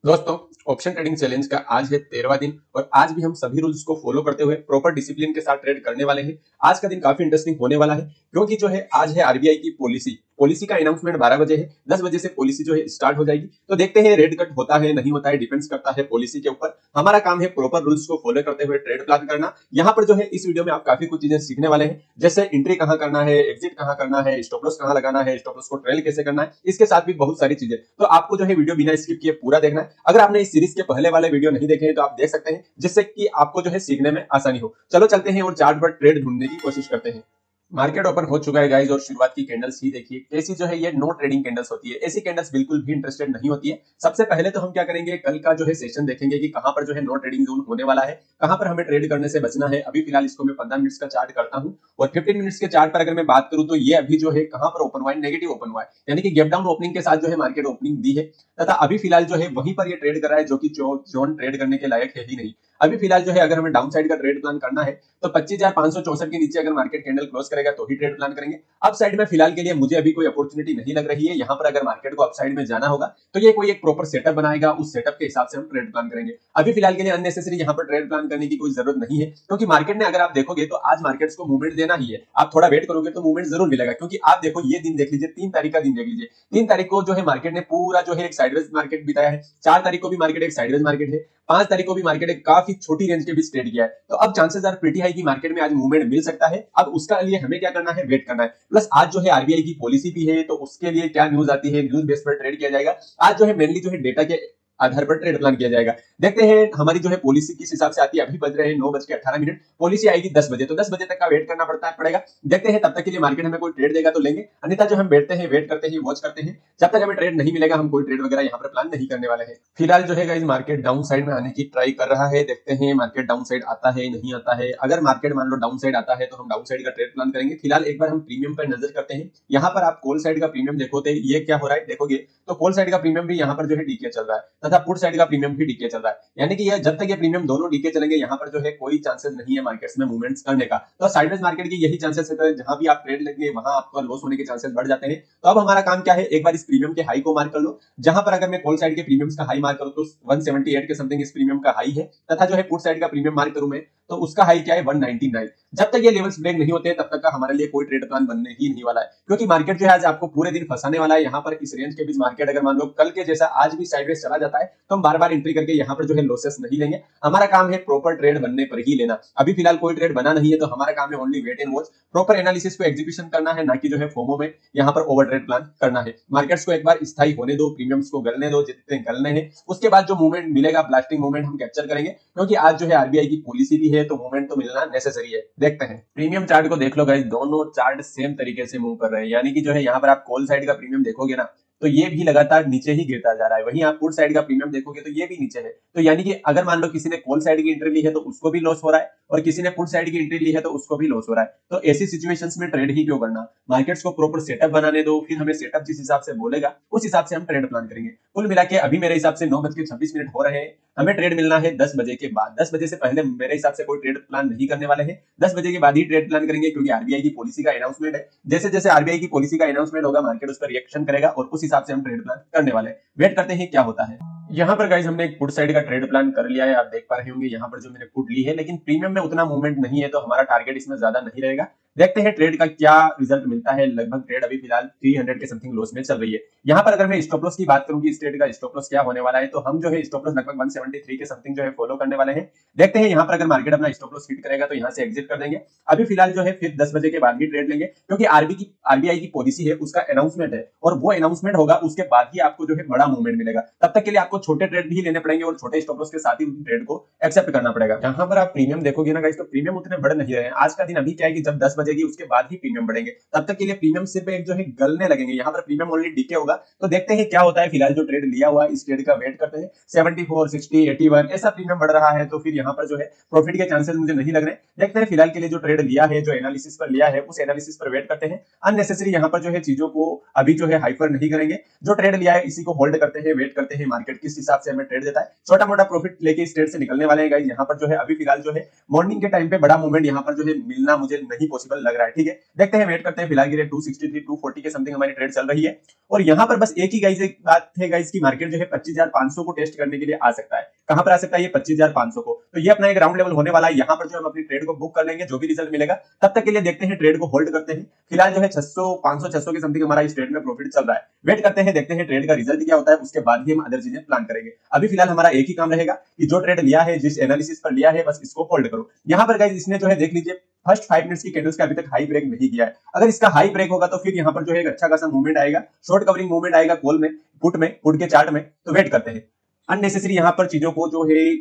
दोस्तों, option trading challenge का आज है 13वां दिन और आज भी हम सभी रूल्स को फॉलो करते हुए प्रॉपर डिसिप्लिन के साथ ट्रेड करने वाले हैं। आज का दिन काफी इंटरेस्टिंग होने वाला है क्योंकि जो है आज है आरबीआई की पॉलिसी पॉलिसी का अनाउंसमेंट 12 बजे है। 10 बजे से पॉलिसी जो है स्टार्ट हो जाएगी। तो देखते हैं रेड कट होता है नहीं होता है, डिपेंड्स करता है पॉलिसी के ऊपर। हमारा काम है प्रॉपर रूल्स को फॉलो करते हुए ट्रेड प्लान करना। यहाँ पर जो है इस वीडियो में आप काफी कुछ चीजें सीखने वाले हैं, जैसे एंट्री कहाँ करना है, एग्जिट कहाँ करना है, स्टॉप लॉस कहाँ लगाना है, स्टॉप लॉस को ट्रेल कैसे करना है, इसके साथ भी बहुत सारी चीजें। तो आपको जो है वीडियो बिना स्किप किए पूरा देखना है। अगर आपने इस सीरीज के पहले वाले वीडियो नहीं देखे हैं तो आप देख सकते हैं, जिससे कि आपको जो है सीखने में आसानी हो। चलो चलते हैं और चार्ट पर ट्रेड ढूंढने की कोशिश करते हैं। मार्केट ओपन हो चुका है गाइस और शुरुआत की कैंडल्स ही देखिए कैसी जो है ये नो ट्रेडिंग कैंडल्स होती है। ऐसी कैंडल्स बिल्कुल भी इंटरेस्टेड नहीं होती है। सबसे पहले तो हम क्या करेंगे, कल का जो है सेशन देखेंगे कि कहां पर जो है नो ट्रेडिंग जोन होने वाला है, कहां पर हमें ट्रेड करने से बचना है। अभी फिलहाल इसको मैं 15 मिनट्स का चार्ट करता हूं और 15 मिनट्स के चार्ट पर अगर मैं बात करूं तो ये अभी जो है कहां पर ओपन हुआ है, नेगेटिव ओपन हुआ है, यानी कि गैप डाउन ओपनिंग के साथ जो है मार्केट ओपनिंग दी है तथा अभी फिलहाल जो है वहीं पर ये ट्रेड कर रहा है, जो कि जोन ट्रेड करने के लायक है ही नहीं। अभी फिलहाल जो है अगर हमें डाउन साइड का ट्रेड प्लान करना है तो 25,564 के नीचे अगर मार्केट कैंडल क्लोज करेगा तो ही ट्रेड प्लान करेंगे। अप साइड में फिलहाल के लिए मुझे अभी कोई अपॉर्चुनिटी नहीं लग रही है। यहाँ पर अगर मार्केट को अप साइड में जाना होगा तो ये कोई एक प्रॉपर सेटअप बनाएगा, उस सेटअप के हिसाब से हम ट्रेड प्लान करेंगे। अभी फिलहाल के लिए अननेसेसरी यहाँ पर ट्रेड प्लान करने की कोई जरूरत नहीं है, क्योंकि मार्केट ने अगर आप देखोगे तो आज मार्केट्स को मूवमेंट देना ही है। आप थोड़ा वेट करोगे तो मूवमेंट जरूर मिलेगा, क्योंकि आप देखो ये दिन देख लीजिए, 3 तारीख का दिन देख लीजिए। 3 तारीख को जो है मार्केट ने पूरा जो है एक साइडवेज मार्केट बिताया है। 4 तारीख को भी मार्केट एक साइडवेज मार्केट है। 5 तारीख को भी मार्केट एक काफी छोटी रेंज के बीच ट्रेड किया है। तो अब चांसेस आर प्रीटी हाई कि मार्केट में आज मूवमेंट मिल सकता है। अब उसका लिए हमें क्या करना है, वेट करना है। प्लस आज जो है आरबीआई की पॉलिसी भी है, तो उसके लिए क्या न्यूज आती है, न्यूज बेस पर ट्रेड किया जाएगा। आज जो है मेनली जो है डेटा के आधार पर ट्रेड प्लान किया जाएगा। देखते हैं हमारी जो है पॉलिसी किस हिसाब से आती है। अभी बज रहे हैं 9:18, पॉलिसी आएगी 10 बजे, तो 10 बजे तक का वेट करना पड़ेगा। देखते हैं तब तक के लिए मार्केट हमें कोई ट्रेड देगा तो लेंगे, अन्यथा जो हम बैठते हैं, वेट करते हैं, वॉच करते हैं। जब तक हमें ट्रेड नहीं मिलेगा हम कोई ट्रेड वगैरह यहाँ पर प्लान नहीं करने वाले हैं। फिलहाल जो है गाइस मार्केट डाउन साइड में आने की ट्राई कर रहा है। देखते हैं मार्केट डाउन साइड आता है नहीं आता है। अगर मार्केट मान लो डाउन साइड आता है तो हम डाउन साइड का ट्रेड प्लान करेंगे। फिलहाल एक बार हम प्रीमियम पर नजर करते हैं। यहाँ पर आप कॉल साइड का प्रीमियम देखोगे, ये क्या हो रहा है देखोगे तो कॉल साइड का प्रीमियम भी यहाँ पर जो है डीके चल रहा है तथा पुट साइड का प्रीमियम भी डीके चल रहा है। यानी कि ये जब तक ये प्रीमियम दोनों डीके चलेंगे यहाँ पर जो है कोई चांसेस नहीं है मार्केट्स में मूवमेंट्स करने का। तो साइडवेज मार्केट की यही चांसेस है, जहां भी आप ट्रेड लेंगे वहां आपका लॉस होने के चांसेस बढ़ जाते हैं। तो अब हमारा काम क्या है, एक बार इस प्रीमियम के हाई को मार्क कर लो। जहां पर अगर मैं कॉल साइड के प्रीमियम्स का हाई मार्क करूं तो 178 के समथिंग इस प्रीमियम का हाई है, तथा जो है पुट साइड का प्रीमियम मार्क करूं मैं तो उसका हाई क्या है, 199। जब तक ये लेवल्स ब्रेक नहीं होते तब तक का हमारे लिए कोई ट्रेड प्लान बनने ही नहीं वाला है, क्योंकि मार्केट जो है आज आपको पूरे दिन फंसाने वाला है। यहाँ पर इस रेंज के बीच मार्केट अगर मान लो कल के जैसा आज भी साइडवेज चला जाता है तो हम बार बार एंट्री करके यहाँ पर जो है लॉसेस नहीं लेंगे। हमारा काम है प्रॉपर ट्रेड बनने पर ही लेना। अभी फिलहाल कोई ट्रेड बना नहीं है तो हमारा काम है only wait and watch, proper analysis को एग्जीक्यूशन करना है, ना कि जो है फोमो में यहाँ पर ओवर ट्रेड प्लान करना है। मार्केट्स को एक बार स्थायी होने दो, प्रीमियम्स को गलने दो जितने गलने हैं, उसके बाद जो मूवमेंट मिलेगा, ब्लास्टिंग मूवमेंट हम कैप्चर करेंगे, क्योंकि आज जो है आरबीआई की पॉलिसी भी है तो मूवमेंट तो मिलना नेसेसरी है। देखते हैं प्रीमियम चार्ट को देख लो गाइस, दोनों चार्ट सेम तरीके से मूव कर रहे हैं। यानी कि जो है यहाँ पर आप कॉल साइड का प्रीमियम देखोगे ना तो ये भी लगातार नीचे ही गिरता जा रहा है। वहीं आप पुट साइड का प्रीमियम देखोगे तो ये भी नीचे है। तो यानी कि अगर मान लो किसी ने कॉल साइड की एंट्री ली है तो उसको भी लॉस हो रहा है, और किसी ने पुट साइड की एंट्री ली है तो उसको भी लॉस हो रहा है। तो ऐसी सिचुएशंस में ट्रेड ही क्यों करना। मार्केट्स को प्रॉपर सेटअप बनाने दो, फिर हमें सेटअप जिस हिसाब से बोलेगा उस हिसाब से हम ट्रेड प्लान करेंगे। कुल मिला के अभी मेरे हिसाब से 9:26 हो रहे हैं। हमें ट्रेड मिलना है 10 बजे के बाद। 10 बजे से पहले मेरे हिसाब से कोई ट्रेड प्लान नहीं करने वाले हैं। 10 बजे के बाद ही ट्रेड प्लान करेंगे, क्योंकि आरबीआई की पॉलिसी का अनाउंसमेंट है। जैसे जैसे आरबीआई की पॉलिसी का अनाउंसमेंट होगा मार्केट उस पर रिएक्शन करेगा और उस हिसाब से हम ट्रेड प्लान करने वाले हैं। वेट करते हैं क्या होता है। यहाँ पर गाइस हमने एक पुट साइड का ट्रेड प्लान कर लिया है। आप देख पा रहे होंगे यहाँ पर जो मैंने पुट ली है, लेकिन प्रीमियम में उतना मूवमेंट नहीं है तो हमारा टारगेट इसमें ज्यादा नहीं रहेगा। देखते हैं ट्रेड का क्या रिजल्ट मिलता है। लगभग ट्रेड अभी फिलहाल 300 के समथिंग लॉस में चल रही है। यहाँ पर अगर मैं स्टॉप लॉस की बात करूं कि इस ट्रेड का स्टॉप लॉस क्या होने वाला है, तो हम जो है स्टॉप लॉस लगभग 173 के समथिंग जो है फॉलो करने वाले हैं। देखते हैं यहाँ पर अगर मार्केट अपना स्टॉप लॉस हिट करेगा तो यहाँ से एग्जिट कर देंगे। अभी फिलहाल जो है फिर 10 बजे के बाद ही ट्रेड लेंगे, क्योंकि आरबीआई की पॉलिसी है, उसका अनाउंसमेंट है और वो अनाउंसमेंट होगा उसके बाद ही आपको जो है बड़ा मूवमेंट मिलेगा। तब तक के लिए आपको छोटे ट्रेड भी लेने पड़ेंगे और छोटे स्टॉप लॉस के साथ ही ट्रेड को एक्सेप्ट करना पड़ेगा। यहाँ पर आप प्रीमियम देखोगे ना गाइस, तो प्रीमियम उतने बढ़ नहीं रहे हैं। आज का दिन अभी क्या है कि जब 10 बजेगी उसके बाद ही प्रीमियम बढ़ेंगे। तब तक के लिए प्रीमियम सिर्फ एक जो है गलने लगेंगे। यहाँ पर प्रीमियम ओनली डीके होगा। तो देखते हैं क्या होता है। फिलहाल जो ट्रेड लिया हुआ है इस ट्रेड का वेट करते हैं। 74, 60, 81 ऐसा प्रीमियम बढ़ रहा है, तो फिर यहाँ पर जो है प्रॉफिट के चांसेस मुझे नहीं लग रहे। देखते हैं फिलहाल के लिए जो ट्रेड लिया है, जो एनालिसिस पर लिया है, उस एनालिसिस पर वेट करते हैं। अननेसेसरी यहाँ पर जो है चीजों को अभी जो है हाइपर नहीं करेंगे। जो ट्रेड लिया है इसी को होल्ड करते हैं, वेट करते हैं मार्केट किस हिसाब से हमें ट्रेड देता है। छोटा मोटा प्रॉफिट लेके इस ट्रेड से निकलने वाले हैं गाइस। यहाँ पर जो है अभी फिलहाल जो है मॉर्निंग के टाइम पे बड़ा मूवमेंट यहाँ पर जो है मिलना मुझे नहीं पॉसिबल पॉसिबल लग रहा है। ठीक है, देखते हैं, वेट करते हैं। फिलहाल के लिए 263 240 के समथिंग हमारी ट्रेड चल रही है और यहाँ पर बस एक ही गाइस एक बात है गाइस की मार्केट जो है 25,500 को टेस्ट करने के लिए आ सकता है। कहां पर आ सकता है ये 25,500 को, तो ये अपना एक राउंड लेवल होने वाला है। यहाँ पर जो हम अपनी ट्रेड को बुक कर लेंगे, जो भी रिजल्ट मिलेगा तब तक के लिए देखते हैं, ट्रेड को होल्ड करते हैं। फिलहाल जो है 600 500 600 के समथिंग हमारा इस ट्रेड में प्रॉफिट चल रहा है। वेट करते हैं, देखते हैं ट्रेड का रिजल्ट क्या होता है, उसके बाद ही हम अदर चीजें प्लान करेंगे। अभी फिलहाल हमारा एक ही काम रहेगा कि जो ट्रेड लिया है, जिस एनालिसिस पर लिया है, बस इसको होल्ड करो। यहाँ पर गाइस इसने जो है देख लीजिए फर्स्ट 5 मिनट्स की कैंडल्स का अभी तक हाई ब्रेक नहीं किया है। अगर इसका हाई ब्रेक होगा तो फिर यहाँ पर जो है एक अच्छा खासा मूवमेंट आएगा, शॉर्ट कवरिंग मूवमेंट आएगा कॉल में, पुट के चार्ट में। तो वेट करते हैं, अननेसेसरी यहाँ पर चीजों को जो है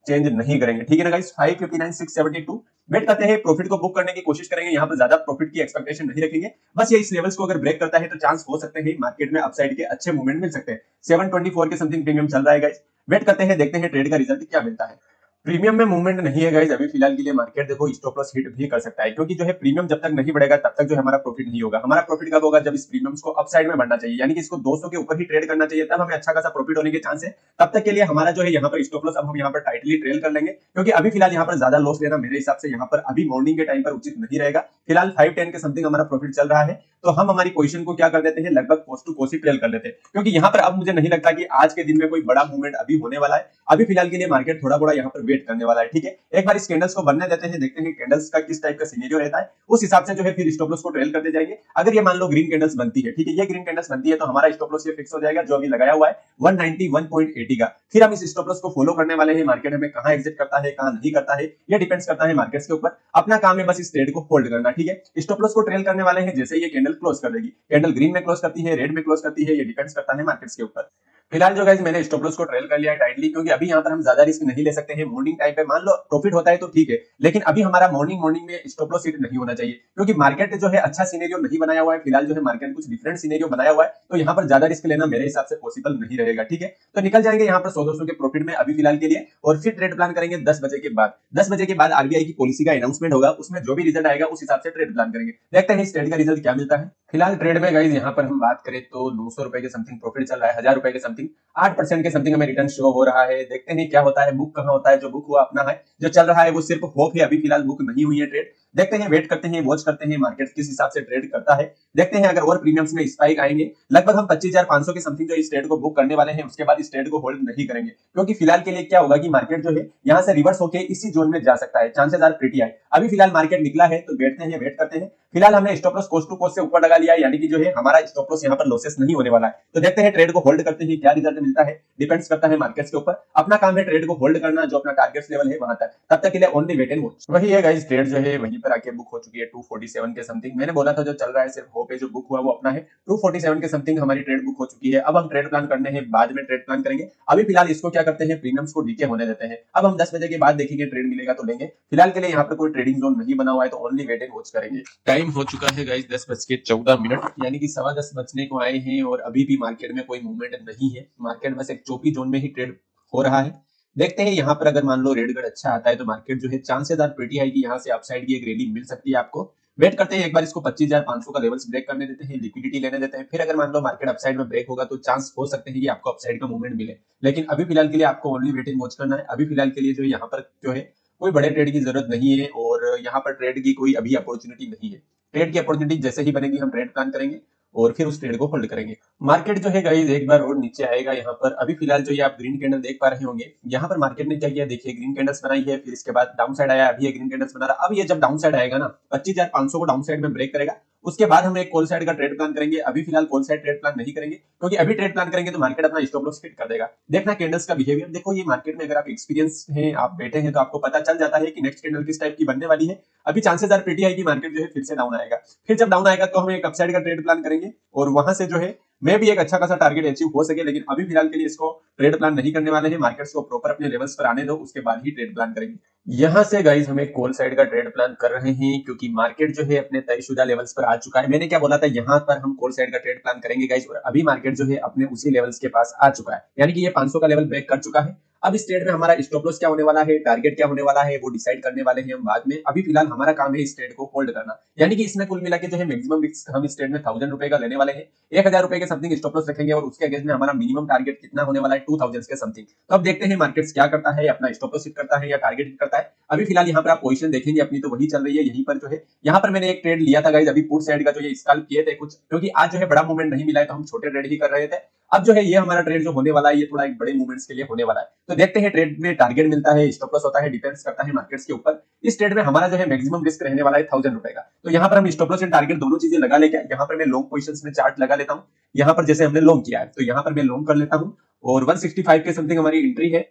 चेंज नहीं करेंगे। ठीक है ना गाइस, 559 672 वेट करते हैं, प्रॉफिट को बुक करने की कोशिश करेंगे। यहाँ पर ज्यादा प्रॉफिट की एक्सपेक्टेशन नहीं रखेंगे, बस ये इस लेवल्स को अगर ब्रेक करता है तो चांस हो सकते हैं मार्केट में अपसाइड के अच्छे मूवमेंट मिल सकते हैं। 724 के समथिंग प्रीमियम चल रहा है गाइस। वेट करते हैं, देखते हैं ट्रेड का रिजल्ट क्या मिलता है। प्रीमियम में मूवमेंट नहीं है गाइस अभी फिलहाल के लिए। मार्केट देखो स्टॉप लॉस हिट भी कर सकता है, क्योंकि जो है प्रीमियम जब तक नहीं बढ़ेगा तब तक जो है हमारा प्रॉफिट नहीं होगा। हमारा प्रॉफिट कब होगा, जब इस प्रीमियम्स को अपसाइड में बढ़ना चाहिए, यानी कि इसको 200 के ऊपर ही ट्रेड करना चाहिए, तब हमें अच्छा खासा प्रॉफिट होने के चांस है। तब तक के लिए हमारा जो है यहाँ पर स्टॉप लॉस अब हम यहाँ पर टाइटली ट्रेल कर लेंगे, क्योंकि अभी फिलहाल यहाँ पर ज्यादा लॉस लेना मेरे हिसाब से यहाँ पर अभी मॉर्निंग के टाइम पर उचित नहीं रहेगा। फिलहाल 510 के समथिंग हमारा प्रॉफिट चल रहा है, तो हम हमारी पोजीशन को क्या कर देते हैं, लगभग कोस्ट टू कोस्ट ही ट्रेल कर लेते हैं, क्योंकि यहाँ पर अब मुझे नहीं लगता कि आज के दिन में कोई बड़ा मूवमेंट अभी होने वाला है। अभी फिलहाल के लिए मार्केट थोड़ा बड़ा यहाँ पर वेट करने वाला है। ठीक है, एक बार इस कैंडल्स को बनने देते हैं, देखते हैं कैंडल्स का किस टाइप का सिनेरियो रहता है, उस हिसाब से जो है फिर स्टॉप लॉस को ट्रेल करते जाएंगे। अगर ये मान लो ग्रीन कैंडल्स बनती है, ठीक है, ये ग्रीन कैंडल्स बनती है, तो हमारा स्टॉप लॉस ये फिक्स हो जाएगा जो अभी लगाया हुआ है 191.80 का। फिर हम इस स्टॉप लॉस को फॉलो करने वाले हैं। मार्केट हमें कहां एग्जिट करता है, कहां नहीं करता है, ये डिपेंड्स करता है मार्केट्स के ऊपर। अपना काम है बस इस ट्रेड को होल्ड करना। ठीक है, स्टॉप लॉस को ट्रेल करने वाले हैं, जैसे ये कैंडल क्लोज कर देगी, कैंडल ग्रीन में क्लोज करती है, रेड में क्लोज करती है, ये डिपेंड्स करता है मार्केट्स के ऊपर। फिलहाल जो गाइस मैंने स्टॉप लॉस को ट्रेल कर लिया है टाइटली, क्योंकि अभी यहाँ पर हम ज्यादा रिस्क नहीं ले सकते हैं। मॉर्निंग टाइम पे मान लो प्रॉफिट होता है तो ठीक है, लेकिन अभी हमारा मॉर्निंग में स्टॉप लॉस हिट नहीं होना चाहिए, क्योंकि मार्केट जो है अच्छा सिनेरियो नहीं बनाया हुआ है। फिलहाल जो है मार्केट कुछ डिफरेंट सिनेरियो बनाया हुआ है, तो यहाँ पर ज्यादा रिस्क लेना मेरे हिसाब से पॉसिबल नहीं रहेगा। ठीक है, तो निकल जाएंगे यहाँ पर 100-200 के प्रॉफिट में अभी फिलहाल के लिए, और फिर ट्रेड प्लान करेंगे 10 बजे के बाद। 10 बजे के बाद आरबीआई की पॉलिसी का अनाउंसमेंट होगा, उसमें जो भी रिजल्ट आएगा उस हिसाब से ट्रेड प्लान करेंगे। देखते हैं इस ट्रेड का रिजल्ट क्या मिलता है। फिलहाल ट्रेड में गाइस यहाँ पर हम बात करें तो 900 रुपए के समथिंग प्रॉफिट चल रहा है, 1000 रुपए के समथिंग, 8% के समथिंग हमें रिटर्न शो हो रहा है। देखते हैं क्या होता है, बुक कहां होता है, जो बुक हुआ अपना है, जो चल रहा है वो सिर्फ होप है, अभी फिलहाल बुक नहीं हुई है ट्रेड। देखते हैं, वेट करते हैं, वॉच करते हैं मार्केट किस हिसाब से ट्रेड करता है। देखते हैं अगर और प्रीमियम्स में स्पाइक आएंगे, लगभग हम 25,500 के समथिंग जो इस ट्रेड को बुक करने वाले हैं, उसके बाद इस ट्रेड को होल्ड नहीं करेंगे, क्योंकि फिलहाल के लिए क्या होगा कि मार्केट जो है यहाँ से रिवर्स होकर इसी जोन में जा सकता है, चांसेस आर प्रीटी हाई। अभी फिलहाल मार्केट निकला है तो बैठते हैं, वेट करते हैं। फिलहाल हमने stop loss cost to cost से ऊपर लगा लिया है, यानी कि जो है हमारा स्टॉप लॉस यहाँ पर लॉसेस नहीं होने वाला है। तो देखते हैं ट्रेड को होल्ड करते हैं, क्या रिजल्ट मिलता है, डिपेंड्स करता है मार्केट्स के ऊपर। अपना काम है ट्रेड को होल्ड करना, जो अपना टारगेट्स लेवल है वहां तक, तब तक के लिए ओनली वेट एंड वॉच। वही है गाइस, ट्रेड जो है वहीं पर आके बुक हो चुकी है 247 के समथिंग। मैंने बोला था जो चल रहा है सिर्फ होप है, जो बुक हुआ वो अपना है। 247 के समथिंग हमारी ट्रेड बुक हो चुकी है। अब हम ट्रेड प्लान करने हैं, बाद में ट्रेड प्लान करेंगे। अभी फिलहाल इसको क्या करते हैं, प्रीमियम्स को डीके होने देते हैं। अब हम 10 बजे के बाद देखेंगे, ट्रेड मिलेगा तो लेंगे। फिलहाल के लिए यहाँ पर कोई ट्रेडिंग जोन नहीं बना हुआ है, तो ओनली वेट एंड वॉच करेंगे। टाइम हो चुका है गाइस 10:14, यानी कि 10:15 बजने को आए हैं और अभी भी मार्केट में कोई मूवमेंट नहीं है। मार्केट बस एक चौकी जोन में ही ट्रेड हो रहा है। देखते हैं यहाँ पर अगर मान लो रेड गढ़ अच्छा आता है तो मार्केट जो है चांसेस आर प्रीटी हाई कि यहाँ से अपसाइड की एक रैली मिल सकती है आपको। वेट करते हैं, एक बार इसको 25,500 का लेवल्स ब्रेक करने देते हैं, लिक्विडिटी लेने देते हैं। फिर अगर मान लो मार्केट अपसाइड में ब्रेक होगा तो चांस हो सकते हैं कि आपको अपसाइड का मूवमेंट मिले, लेकिन अभी फिलहाल के लिए आपको ओनली वेट एंड वॉच करना है। अभी फिलहाल के लिए जो यहाँ पर जो है कोई बड़े ट्रेड की जरूरत नहीं है, और यहाँ पर ट्रेड की कोई अभी अपॉर्चुनिटी नहीं है। ट्रेड की अपॉर्चुनिटी जैसे ही बनेगी हम ट्रेड प्लान करेंगे और फिर उस ट्रेड को होल्ड करेंगे। मार्केट जो है गाइस एक बार और नीचे आएगा। यहाँ पर अभी फिलहाल जो ये आप ग्रीन कैंडल देख पा रहे होंगे, यहाँ पर मार्केट ने क्या किया देखिए, ग्रीन कैंडल्स बनाई है, फिर इसके बाद डाउन साइड आया, अभी ये ग्रीन कैंडल्स बना रहा। अब ये जब डाउन साइड आएगा ना, 25,500 को डाउन साइड में ब्रेक करेगा, उसके बाद हम एक कॉल साइड का ट्रेड प्लान करेंगे। अभी फिलहाल कॉल साइड ट्रेड प्लान नहीं करेंगे, क्योंकि अभी ट्रेड प्लान करेंगे तो मार्केट अपना स्टॉप लॉस हिट कर देगा। देखना कैंडल्स का बिहेवियर देखो, ये मार्केट में अगर आप एक्सपीरियंस हैं, आप बैठे हैं, तो आपको पता चल जाता है कि नेक्स्ट कैंडल किस टाइप की बनने वाली है। अभी चांसेस आर प्रीटी हाई कि मार्केट जो है फिर से डाउन आएगा। फिर जब डाउन आएगा तो हम एक अपसाइड का ट्रेड प्लान करेंगे, और वहां से जो है मे भी एक अच्छा खासा टारगेट अचीव हो सके। लेकिन अभी फिलहाल के लिए इसको ट्रेड प्लान नहीं करने वाले हैं, मार्केट्स को प्रॉपर अपने लेवल्स पर आने दो, उसके बाद ही ट्रेड प्लान करेंगे। यहाँ से गाइस हम एक कॉल साइड का ट्रेड प्लान कर रहे हैं, क्योंकि मार्केट जो है अपने तयशुदा लेवल्स पर आ चुका है। मैंने क्या बोला था, यहाँ पर हम कॉल साइड का ट्रेड प्लान करेंगे गाइस, और अभी मार्केट जो है अपने उसी लेवल्स के पास आ चुका है, यानी कि ये 500 का लेवल ब्रेक कर चुका है। अब इस ट्रेड में हमारा स्टॉप लॉस क्या होने वाला है, टारगेट क्या होने वाला है, वो डिसाइड करने वाले हैं हम बाद में। अभी फिलहाल हमारा काम है इस ट्रेड को होल्ड करना, यानी कि इसमें कुल मिला के जो है मैक्सिमम रिस्क हम इस ट्रेड में 1000 रुपए का लेने वाले हैं। 1000 रुपए के समथिंग स्टॉप लॉस रखेंगे और उसके अगेंस्ट में हमारा मिनिमम टारगेट कितना होने वाला है, 2000 के समथिंग। तो अब देखते हैं मार्केट्स क्या करता है, अपना स्टॉप लॉस हिट करता है या टारगेट हिट करता है। अभी फिलहाल यहाँ पर आप पोजीशन देखेंगे अपनी तो वही चल रही है, यहीं पर जो है यहाँ पर मैंने एक ट्रेड लिया था गाइस, अभी पुट साइड का जो ये स्कैल्प किए थे कुछ, क्योंकि आज जो है बड़ा मूवमेंट नहीं मिला है तो हम छोटे ट्रेड ही कर रहे थे। अब जो है ये हमारा ट्रेड जो होने वाला है ये थोड़ा एक बड़े मूवमेंट्स के लिए होने वाला है। तो देखते हैं ट्रेड में टारगेट मिलता है, स्टॉप लॉस होता है, डिपेंड्स करता है मार्केट्स के ऊपर। इस ट्रेड में हमारा जो है मैक्सिमम रिस्क रहने वाला है 1000 रुपए का। तो यहाँ पर हम स्टॉप लॉस एंड टारगेट दोनों चीजें लगा लेके, यहाँ पर मैं लॉन्ग पोजीशंस में चार्ट लगा लेता हूँ। यहाँ पर जैसे हमने लॉन्ग किया है तो यहाँ पर मैं लॉन्ग कर लेता हूँ और 165 के समथिंग हमारी एंट्री है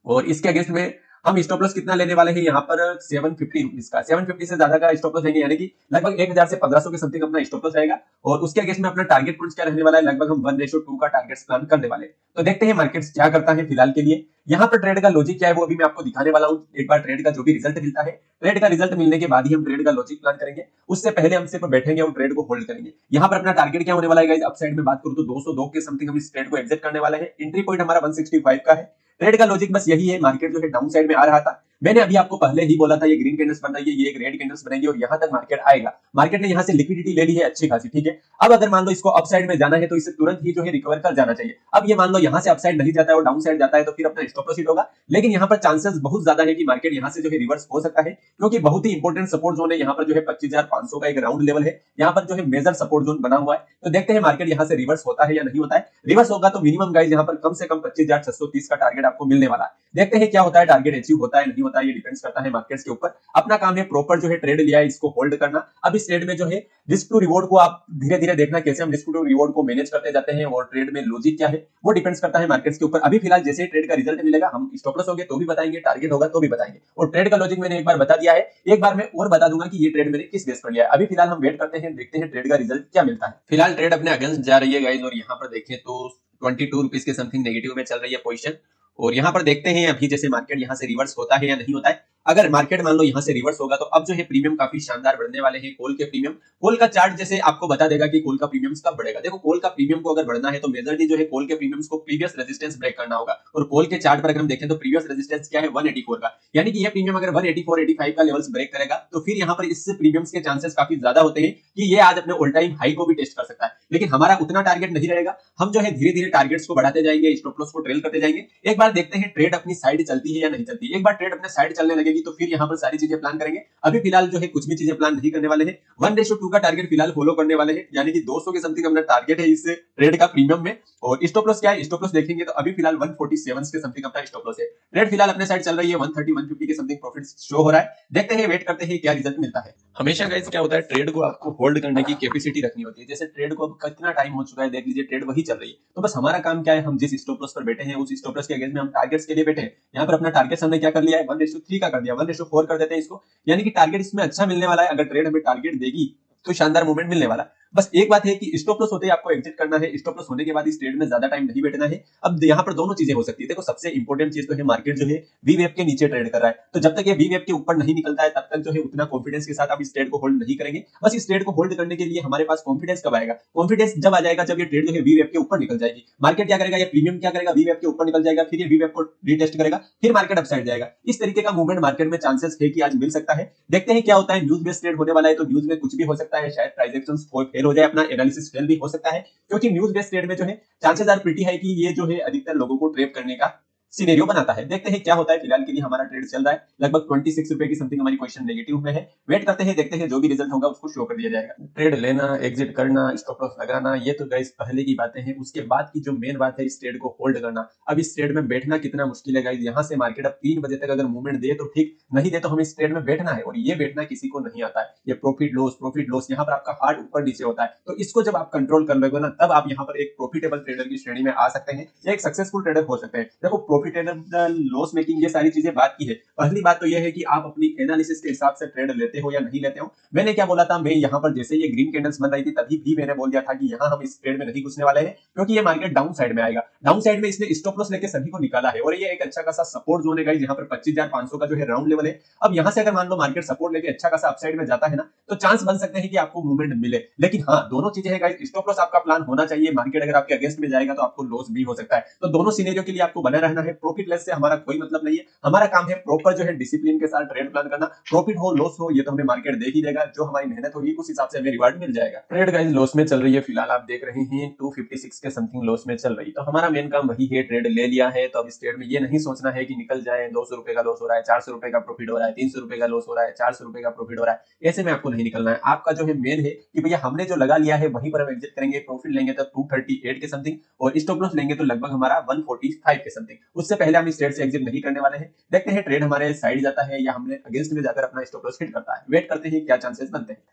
और इसके अगेंस्ट में हम स्टॉप लॉस कितना लेने वाले हैं यहाँ पर 750 रुपीज का, 750 से ज्यादा का स्टॉप लॉस लेंगे, यानी कि लगभग 1000 से 1500 के समथिंग अपना स्टॉप लॉस रहेगा। और उसके अगेंस्ट में अपना टारगेट पॉइंट्स क्या रहने वाला है, लगभग हम 1:2 का टारगेट प्लान करने वाले हैं। तो देखते हैं मार्केट्स क्या करता है फिलहाल के लिए। यहाँ पर ट्रेड का लॉजिक क्या है वो अभी मैं आपको दिखाने वाला हूँ। एक बार ट्रेड का जो भी रिजल्ट मिलता है, ट्रेड का रिजल्ट मिलने के बाद ही हम ट्रेड का लॉजिक प्लान करेंगे, उससे पहले हम सिर्फ बैठेंगे और ट्रेड को होल्ड करेंगे। यहाँ पर अपना टारगेट क्या होने वाला है गाइस, अपसाइड में बात करूं तो 202 के समथिंग हम इस ट्रेड को एग्जिट करने वाले हैं। एंट्री पॉइंट हमारा 165 का है। ट्रेड का लॉजिक बस यही है, मार्केट जो है डाउन साइड में आ रहा था, मैंने अभी आपको पहले ही बोला था ये ग्रीन कैंडल्स बन रही है, ये एक रेड कैंडल्स बनेगी और यहाँ तक मार्केट आएगा। मार्केट ने यहाँ से लिक्विडिटी ले ली है अच्छी खासी, ठीक है। अब अगर मान लो इसको अपसाइड में जाना है तो इसे तुरंत ही जो है रिकवर कर जाना चाहिए। अब ये मान लो यहाँ से अपसाइड नहीं जाता है और डाउन साइड जाता है तो फिर अपना स्टॉप लॉस हिट होगा, लेकिन यहाँ पर चांसेस बहुत ज्यादा है कि मार्केट यहाँ से जो है रिवर्स हो सकता है, क्योंकि बहुत ही इंपॉर्टेंट सपोर्ट जोन है यहाँ पर जो है 25500 का एक राउंड लेवल है, यहाँ पर जो है मेजर सपोर्ट जोन बना हुआ है। तो देखते हैं मार्केट यहाँ से रिवर्स होता है या नहीं होता है। रिवर्स होगा तो मिनिमम गाइस यहाँ पर कम से कम 25630 का टारगेट आपको मिलने वाला है। देखते हैं क्या होता है, टारगेट अचीव होता है नहीं होता है, ये डिपेंड्स करता है मार्केट्स के ऊपर। अपना काम है प्रॉपर जो है ट्रेड लिया है इसको होल्ड करना। अब इस ट्रेड में जो है रिस्क टू रिवॉर्ड को आप धीरे धीरे देखना कैसे हम रिस्क टू रिवॉर्ड को मैनेज करते जाते हैं और ट्रेड में लॉजिक क्या है वो डिपेंड्स करता है मार्केट्स के ऊपर। अभी फिलहाल जैसे ट्रेड का रिजल्ट मिलेगा हम स्टॉप लॉस होगे तो भी बताएंगे, टारगेट होगा तो भी बताएंगे, और ट्रेड का लॉजिक मैंने एक बार बता दिया है, एक बार मैं और बता दूंगा कि ये ट्रेड मैंने किस बेस पर लिया है। अभी फिलहाल हम वेट करते हैं, देखते हैं ट्रेड का रिजल्ट क्या मिलता है। फिलहाल ट्रेड अपने अगेंस्ट जा रही है गाइस और यहाँ पर देखें तो 22 रुपीज के समथिंग नेगेटिव में चल रही है पोजीशन। और यहाँ पर देखते हैं अभी जैसे मार्केट यहाँ से रिवर्स होता है या नहीं होता है। अगर मार्केट मान लो यहाँ से रिवर्स होगा तो अब जो है प्रीमियम काफी शानदार बढ़ने वाले हैं। कोल के प्रीमियम, कोल का चार्ट जैसे आपको बता देगा कि कोल का प्रीमियम कब बढ़ेगा। देखो कोल का प्रीमियम को अगर बढ़ना है तो मेजरली जो है कोल के प्रीमियम्स को प्रीवियस रेजिस्टेंस ब्रेक करना होगा, और कोल के चार्ट पर अगर हम देखें तो प्रीवियस रेजिस्टेंस क्या है 184 का, यानी कि ये प्रीमियम अगर 184-85 का लेवल्स ब्रेक करेगा तो फिर यहाँ पर इससे प्रीमियम्स के चांसेस काफी ज्यादा होते हैं कि ये आज अपने ऑल टाइम हाई को भी टेस्ट कर सकता है। लेकिन हमारा उतना टारगेट नहीं रहेगा, हम जो है धीरे धीरे टारगेट्स को बढ़ाते जाएंगे, स्टॉप लॉस को ट्रेल करते जाएंगे। एक बार देखते हैं ट्रेड अपनी साइड चलती है या नहीं चलती। एक बार ट्रेड अपने साइड चलने लगेगी तो फिर यहाँ पर सारी चीजें प्लान करेंगे। अभी फिलहाल जो है कुछ भी चीजें प्लान नहीं करने वाले हैं, 1:2 का टारगेट फिलहाल फॉलो करने वाले हैं, यानी कि 200 के समथिंग अपना टारगेट है इस ट्रेड का प्रीमियम में। और स्टॉप लॉस क्या है, स्टॉप लॉस देखेंगे तो अभी फिलहाल 147 के समथिंग अपना स्टॉप लॉस है। ट्रेड फिलहाल अपने साइड चल रही है, 130-150 के समथिंग प्रॉफिट शो हो रहा है। देखते हैं, वेट करते हैं क्या रिजल्ट मिलता है। हमेशा गाइस क्या होता है, ट्रेड को आपको होल्ड करने की कैपेसिटी रखनी होती है। जैसे ट्रेड को अब कितना टाइम हो चुका है देख लीजिए, ट्रेड वही चल रही है, तो बस हमारा काम क्या है, हम जिस स्टॉप लॉस पर बैठे हैं उस स्टॉप लॉस के अगेंस्ट में हम टारगेट्स के लिए बैठे हैं। यहाँ पर अपना टारगेट हमने क्या कर लिया है, 1:3 का कर दिया, 1:4 कर देते हैं इसको, यानी कि टारगेट इसमें अच्छा मिलने वाला है। अगर ट्रेड हमें टारगेट देगी तो शानदार मूवमेंट मिलने वाला। बस एक बात है कि स्टॉप लॉस होते ही आपको एग्जिट करना है, स्टॉप लॉस होने के बाद इस ट्रेड में ज्यादा टाइम नहीं बैठना है। अब यहाँ पर दोनों चीजें हो सकती है। देखो सबसे इंपॉर्टेंट चीज तो है मार्केट जो है वी वेव के नीचे ट्रेड कर रहा है, तो जब तक ये वी वेव के ऊपर नहीं निकलता है तब तक जो है उतना कॉन्फिडेंस के साथ आप इस ट्रेड को होल्ड नहीं करेंगे। बस इस ट्रेड को होल्ड करने के लिए हमारे पास कॉन्फिडेंस कब आएगा, कॉन्फिडेंस जब आ जाएगा जब ये ट्रेड जो है वी वेव के ऊपर निकल जाएगी। मार्केट क्या करेगा, ये प्रीमियम क्या करेगा, वी वेव के ऊपर निकल जाएगा, फिर ये वी वेव को रीटेस्ट करेगा, फिर मार्केट अपसाइड जाएगा। इस तरीके का मूवमेंट मार्केट में चांसेस है कि आज मिल सकता है। देखते हैं क्या होता है। न्यूज बेस्ड ट्रेड होने वाला है तो न्यूज में कुछ भी हो सकता है, शायद प्राइस एक्शंस फेल हो जाए, अपना एनालिसिस फेल भी हो सकता है, क्योंकि न्यूज बेस्ड ट्रेड में जो है चांसेस आर प्रीटी है कि ये जो है अधिकतर लोगों को ट्रैप करने का सिनेरियो बनाता है। देखते हैं क्या होता है। फिलहाल के लिए हमारा ट्रेड चल रहा है, लगभग 26 रुपए की समथिंग हमारी क्वेश्चन नेगेटिव में है। वेट करते हैं, देखते हैं जो भी रिजल्ट होगा उसको शो कर दिया जाएगा। ट्रेड लेना, एग्जिट करना, स्टॉप लॉस लगाना, ये तो गाइस पहले की बातें हैं। उसके बाद की जो मेन बात है इस ट्रेड को होल्ड करना। अब इस ट्रेड में बैठना कितना मुश्किल है गाइस। यहाँ से मार्केट अब 3 बजे तक अगर मूवमेंट दे तो ठीक, नहीं दे तो हमें इस ट्रेड में बैठना है, और ये बैठना किसी को नहीं आता है। ये प्रॉफिट लॉस यहाँ पर आपका हार्ट ऊपर नीचे होता है, तो इसको जब आप कंट्रोल कर लोगे ना तब आप यहाँ पर एक प्रॉफिटेबल ट्रेडर की श्रेणी में आ सकते हैं या एक सक्सेसफुल ट्रेडर हो सकते हैं। देखो प्रॉफिटेबल, लॉस मेकिंग, ये सारी चीजें बात की है। पहली बात तो ये है कि आप अपनी एनालिसिस के हिसाब से ट्रेड लेते हो या नहीं लेते हो। मैंने क्या बोला था, मैं यहाँ पर जैसे ये ग्रीन कैंडल्स बन रही थी तभी भी मैंने बोल दिया था कि यहाँ हम इस ट्रेड में नहीं घुसने वाले हैं, क्योंकि ये मार्केट डाउन साइड में आएगा। डाउन साइड में इसने स्टॉप लॉस लेके सभी को निकाला है और ये एक अच्छा खासा सपोर्ट जोन है गाइस। यहाँ पर 25,500 का जो है राउंड लेवल है। अब यहाँ से अगर मान लो मार्केट सपोर्ट लेके अच्छा खासा अपसाइड में जाता है ना, तो चांस बन सकते हैं कि आपको मूवमेंट मिले। लेकिन हाँ, दोनों चीजें है गाइस, स्टॉप लॉस आपका प्लान होना चाहिए। मार्केट अगर आपके अगेंस्ट में जाएगा तो आपको लॉस भी हो सकता है। तो दोनों सिनेरियो के लिए आपको बना रहना है। है प्रॉफिट लेस से हमारा कोई मतलब नहीं है। हमारा काम है प्रॉपर जो है डिसिप्लिन के साथ ट्रेड प्लान करना। प्रॉफिट हो लॉस हो ये तो हमें मार्केट देख ही देगा, जो हमारी मेहनत होगी उस हिसाब से हमें रिवार्ड मिल जाएगा। ट्रेड गाइस लॉस में चल रही है, फिलहाल आप देख रहे हैं 256 के समथिंग लॉस में चल रही। तो हमारा मेन काम वही है, ट्रेड ले लिया है तो अब इस ट्रेड में ये नहीं सोचना है कि निकल जाए, 200 रुपए का लॉस हो रहा है, 400 रुपए का प्रॉफिट हो रहा है, 300 रुपए का लॉस हो रहा है, 400 रुपए का प्रॉफिट हो रहा है, ऐसे में आपको नहीं निकलना है। आपका जो है मेन है कि भैया हमने जो लगा लिया है वहीं पर हम एग्जिट करेंगे। प्रॉफिट लेंगे तो 238 के समथिंग और स्टॉप लॉस लेंगे तो लगभग हमारा 145 के समथिंग। उससे पहले हम इस ट्रेड से एग्जिट नहीं करने वाले हैं। देखते हैं ट्रेड हमारे साइड जाता है या हमने अगेंस्ट में जाकर अपना स्टॉप लॉस हिट करता है। वेट करते हैं क्या चांसेस बनते हैं।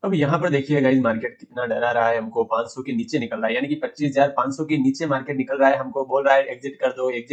अब यहाँ पर देखिए गाइस मार्केट कितना डरा रहा है, हमको 500 के नीचे निकल रहा है, यानी कि 25,500 के नीचे मार्केट निकल रहा है। हमको बोल रहा है एग्जिट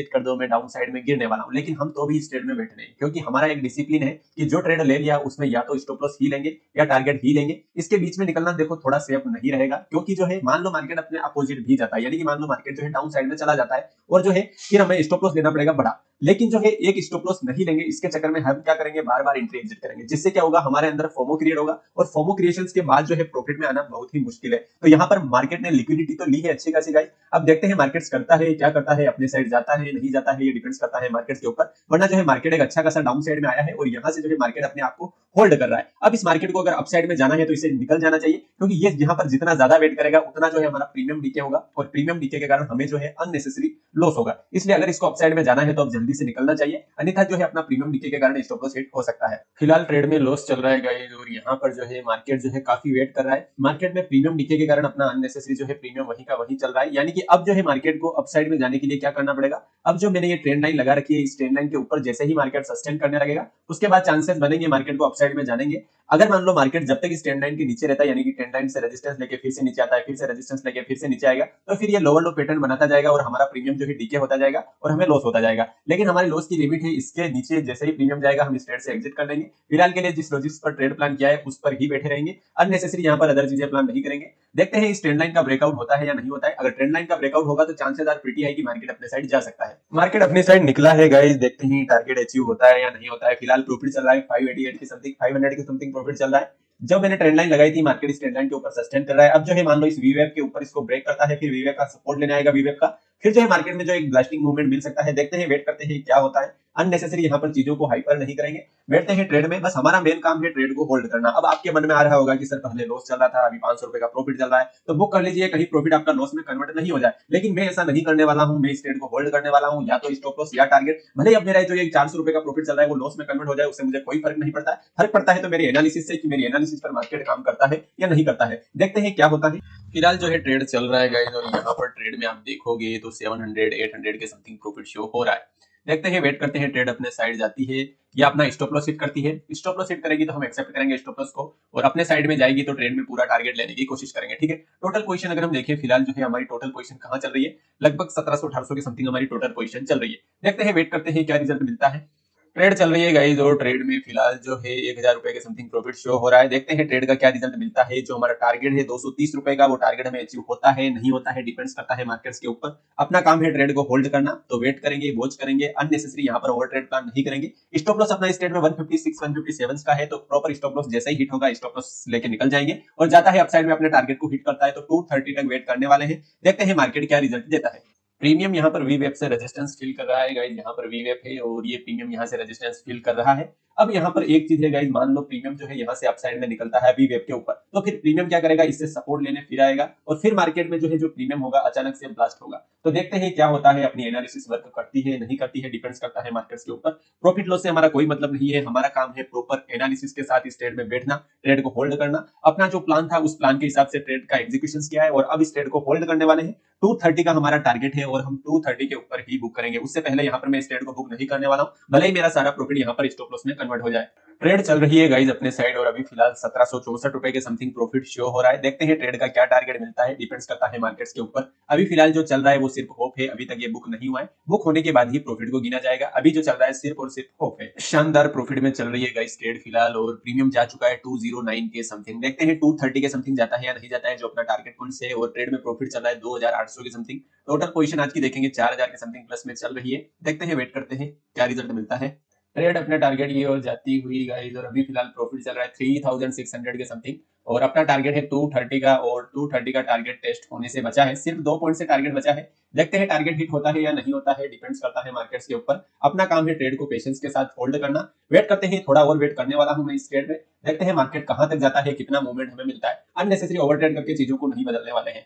कर दो, मैं डाउन साइड में गिरने वाला हूँ। लेकिन हम तो भी इस ट्रेड में बैठ रहे हैं क्योंकि हमारा एक डिसिप्लिन है कि जो ट्रेड ले लिया उसमें या तो स्टॉप लॉस ही लेंगे या टारगेट ही लेंगे। इसके बीच में निकलना देखो थोड़ा सेफ नहीं रहेगा, क्योंकि जो है मान लो मार्केट अपने अपोजिट भी जाता है, यानी कि मान लो मार्केट जो है डाउन साइड में चला जाता है और जो है फिर हमें स्टॉप लॉस लेना पड़ेगा बड़ा। लेकिन जो है एक स्टॉप लॉस नहीं लेंगे, इसके चक्कर में हम क्या करेंगे, बार बार एंट्री एग्जिट करेंगे, जिससे क्या होगा हमारे अंदर फोमो क्रिएट होगा और फोमो क्रिएशन के बाद जो है प्रॉफिट में आना बहुत ही मुश्किल है। तो यहाँ पर मार्केट ने लिक्विडिटी तो ली है अच्छी खासी गाइस। अब देखते हैं मार्केट करता है क्या करता है, अपने साइड जाता है नहीं जाता है, ये डिपेंड्स करता है मार्केट के ऊपर। वरना जो है मार्केट एक अच्छा खासा डाउन साइड में आया है और यहाँ से जो है मार्केट अपने आप को होल्ड कर रहा है। अब इस मार्केट को अगर अप साइड में जाना है तो इसे निकल जाना चाहिए, क्योंकि ये यहाँ पर जितना ज्यादा वेट करेगा उतना जो है हमारा प्रीमियम डीके होगा और प्रीमियम डीके के कारण हमें जो है अननेसेसरी लॉस होगा। इसलिए अगर इसको अप साइड में जाना है तो अब जल्दी से निकलना चाहिए, अन्यथा जो है अपना प्रीमियम डीके के कारण स्टॉप लॉस हिट हो सकता है। फिलहाल ट्रेड में लॉस चल रहा है गाइस और यहाँ पर जो है मार्केट जो है काफी वेट कर रहा है। मार्केट में प्रीमियम डीके के कारण अपना अननेसेसरी जो है प्रीमियम वही का वही चल रहा है, यानी कि अब जो है मार्केट को अप साइड में जाने के लिए क्या करना पड़ेगा। अब जो मैंने ये ट्रेंड लाइन लगा रखी है, इस ट्रेंड लाइन के ऊपर जैसे ही मार्केट सस्टेन करने लगेगा उसके बाद चांसेस बनेंगे मार्केट को अप साइड में जानेंगे। अगर मान लो मार्केट जब तक इस ट्रेंड लाइन के नीचे रहता है, यानी कि ट्रेंड लाइन से रेजिस्टेंस लेके फिर से नीचे आता है, फिर से रेजिस्टेंस लेके फिर से नीचे आएगा, तो फिर ये लोअर लो पैटर्न बनाता जाएगा और हमारा प्रीमियम जो है डीके होता जाएगा और हमें लॉस होता जाएगा। लेकिन हमारी लॉस की लिमिट है, इसके नीचे जैसे ही प्रीमियम जाएगा हम इस ट्रेड से एग्जिट कर लेंगे। फिलहाल के लिए जिस लॉजिक्स पर ट्रेड प्लान किया है उस पर ही बैठे रहेंगे, अननेसेसरी यहाँ पर अदर चीजें प्लान नहीं करेंगे। देखते हैं इस ट्रेंड लाइन का ब्रेकआउट होता है या नहीं होता है। अगर ट्रेंड लाइन का ब्रेकआउट होगा तो चांसेस आर प्रीटी हाई कि मार्केट अपने साइड जा सकता है। मार्केट अपनी साइड निकला है गाइस, देखते हैं टारगेट अचीव होता है या नहीं होता है। फिलहाल प्रॉफिट चल रहा है 588 के समथिंग, 500 के समथिंग प्रॉफिट चल रहा है। जब मैंने ट्रेंड लाइन लगाई थी मार्केट इस ट्रेंड लाइन के ऊपर सस्टेन कर रहा है। अब जो है मान लो इस वीवेव के ऊपर इसको ब्रेक करता है, फिर वीवेव का सपोर्ट लेने आएगा, वीवेव का फिर जो है मार्केट में जो एक ब्लास्टिंग मूवमेंट मिल सकता है। देखते हैं वेट करते हैं क्या होता है, अननेसेसरी यहाँ पर चीजों को हाइपर नहीं करेंगे, बैठते हैं ट्रेड में। बस हमारा मेन काम है ट्रेड को होल्ड करना। अब आपके मन में आ रहा होगा कि सर पहले लॉस चल रहा था, अभी 500 रुपए का प्रॉफिट चल रहा है, तो बुक कर लीजिए, कहीं प्रॉफिट आपका लॉस में कन्वर्ट नहीं हो जाए। लेकिन मैं ऐसा नहीं करने वाला हूं, मैं इस ट्रेड को होल्ड करने वाला हूं, या तो स्टॉप लॉस या टारगेट। भले ही अब मेरा जो ये 400 रुपए का प्रॉफिट चल रहा है वो लॉस में कन्वर्ट हो जाए, उससे मुझे कोई फर्क नहीं पड़ता है। फर्क पड़ता है तो मेरी एनालिसिस से कि मेरी एनालिसिस पर मार्केट काम करता है या नहीं करता है। देखते हैं क्या होता है। फिलहाल जो है ट्रेड चल रहा है गाइस और यहाँ पर ट्रेड में आप देखोगे तो 700 800 के समथिंग प्रॉफिट शो हो रहा है। देखते हैं वेट करते हैं, ट्रेड अपने साइड जाती है या अपना स्टॉप लॉस हिट करती है। स्टॉप लॉस हिट करेगी तो हम एक्सेप्ट करेंगे स्टॉप लॉस को, और अपने साइड में जाएगी तो ट्रेड में पूरा टारगेट लेने की कोशिश करेंगे। ठीक है, टोटल पोजीशन अगर हम देखें फिलहाल जो है हमारी टोटल पोजीशन कहां चल रही है, लगभग 1700-1800 के समथिंग हमारी टोटल पोजीशन चल रही है। देखते हैं वेट करते हैं क्या रिजल्ट मिलता है। ट्रेड चल रही है गाइस और ट्रेड में फिलहाल जो है 1000 रुपए के समथिंग प्रॉफिट शो हो रहा है। देखते हैं ट्रेड का क्या रिजल्ट मिलता है। जो हमारा टारगेट है 230 रुपए का, वो टारगेट हमें अचीव होता है नहीं होता है, डिपेंड्स करता है मार्केट्स के ऊपर। अपना काम है ट्रेड को होल्ड करना, तो वेट करेंगे, वॉच करेंगे, अननेसेसरी यहाँ पर ओवर ट्रेड प्लान नहीं करेंगे। स्टॉप लॉस अपना इस ट्रेड में 156 157 का है, तो प्रॉपर स्टॉप लॉस जैसे ही हिट होगा स्टॉप लॉस लेके निकल जाएंगे और जाता है अपसाइड में अपने टारगेट को हिट करता है तो 230 तक वेट करने वाले हैं। देखते हैं मार्केट क्या रिजल्ट देता है। प्रीमियम यहाँ पर वी वेब से रेजिस्टेंस फील कर रहा है गाइस, यहाँ पर वी वेब है और ये प्रीमियम यहाँ से रेजिस्टेंस फील कर रहा है। अब यहाँ पर एक चीज है गाइस, मान लो प्रीमियम जो है यहाँ से अपसाइड में निकलता है वी वेब के ऊपर, तो फिर प्रीमियम क्या करेगा, इससे सपोर्ट लेने फिर आएगा और फिर मार्केट में जो है जो प्रीमियम होगा अचानक से ब्लास्ट होगा। तो देखते हैं क्या होता है। अपनी एनालिसिस वर्क करती है नहीं करती है, डिपेंड्स करता है मार्केट्स के ऊपर। प्रॉफिट लॉस से हमारा कोई मतलब नहीं है, हमारा काम है प्रॉपर एनालिसिस के साथ इस ट्रेड में बैठना, ट्रेड को होल्ड करना। अपना जो प्लान था उस प्लान के हिसाब से ट्रेड का एग्जीक्यूशन किया है और अब इस ट्रेड को होल्ड करने वाले हैं। 230 का हमारा टारगेट है और हम 230 के ऊपर ही बुक करेंगे। उससे पहले यहाँ पर मैं इस ट्रेड को बुक नहीं करने वाला हूँ, भले ही मेरा सारा प्रॉफिट यहाँ पर स्टॉप लॉस में कन्वर्ट हो जाए। ट्रेड चल रही है गाइस अपने साइड और अभी फिलहाल 1764 रुपए के समथिंग प्रॉफिट शो हो रहा है। देखते हैं ट्रेड का क्या टारगेट मिलता है, डिपेंड्स करता है मार्केट्स के ऊपर। अभी फिलहाल जो चल रहा है वो सिर्फ होप है, अभी तक ये बुक नहीं हुआ है, बुक होने के बाद ही प्रॉफिट को गिना जाएगा। अभी जो चल रहा है सिर्फ और सिर्फ होप है। शानदार प्रॉफिट में चल रही है गाइस ट्रेड फिलहाल और प्रीमियम जा चुका है 209 के समथिंग। देखते हैं 230 के समथिंग जाता है या नहीं जाता है, जो अपना टारगेट पॉइंट है। और ट्रेड में प्रॉफिट चल रहा है 2800 के समथिंग। टोटल पोजीशन आज की देखेंगे 4000 के समथिंग प्लस में चल रही है। देखते हैं वेट करते हैं क्या रिजल्ट मिलता है। ट्रेड अपने टारगेट की ओर जाती हुई गाइस और अभी फिलहाल प्रॉफिट चल रहा है 3600 के समथिंग और अपना टारगेट है 230 का, और 230 का टारगेट टेस्ट होने से बचा है, सिर्फ 2 पॉइंट से टारगेट बचा है। देखते हैं टारगेट हिट होता है या नहीं होता है, डिपेंड्स करता है मार्केट्स के ऊपर। अपना काम है ट्रेड को पेशेंस के साथ होल्ड करना। वेट करते हैं, थोड़ा और वेट करने वाला हूं मैं इस ट्रेड में। देखते हैं मार्केट कहां तक जाता है, कितना मूवमेंट हमें मिलता है। अननेसेसरी ओवर ट्रेड करके चीजों को नहीं बदलने वाले हैं।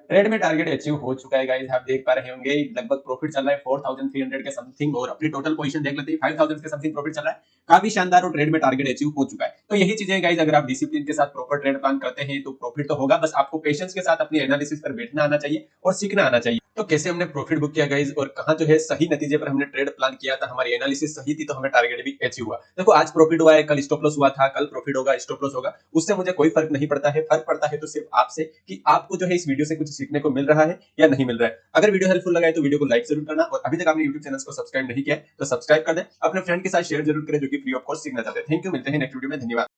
ट्रेड में टारगेट अचीव हो चुका है गाइस, आप देख पा रहे होंगे लगभग प्रॉफिट चल रहा है 4300 के समथिंग, और अपनी टोटल पोजीशन देख लेते हैं 5000 के समथिंग प्रॉफिट चल रहा है। काफी शानदार, और ट्रेड में टारगेट अचीव हो चुका है। तो यही चीजें गाइस, अगर आप डिसिप्लिन के साथ प्रॉपर ट्रेड प्लान करते हैं तो प्रॉफिट तो होगा, बस आपको पेशेंस के साथ अपनी एनालिसिस पर बैठना आना चाहिए और सीखना आना चाहिए। तो कैसे हमने प्रॉफिट बुक किया गाइस, और कहां जो है सही नतीजे पर हमने ट्रेड प्लान किया था, हमारी एनालिसिस सही थी तो हमें टारगेट भी अचीव हुआ। देखो आज प्रॉफिट हुआ है, कल स्टॉप लॉस हुआ था, कल प्रॉफिट होगा, स्टॉप लॉस होगा, उससे मुझे कोई फर्क नहीं पड़ता है। फर्क पड़ता है तो सिर्फ आपसे कि आपको जो है इस वीडियो से कुछ सीखने को मिल रहा है या नहीं मिल रहा है। अगर वीडियो हेल्पफुल लगा है तो वीडियो को लाइक जरूर करना, और अभी तक आपने यूट्यूब चैनल को सब्सक्राइब नहीं किया है तो सब्सक्राइब कर दें। अपने फ्रेंड के साथ शेयर जरूर करें जो कि फ्री ऑफ कॉस्ट सीखना चाहते हैं। थैंक यू, मिलते हैं नेक्स्ट वीडियो में, धन्यवाद।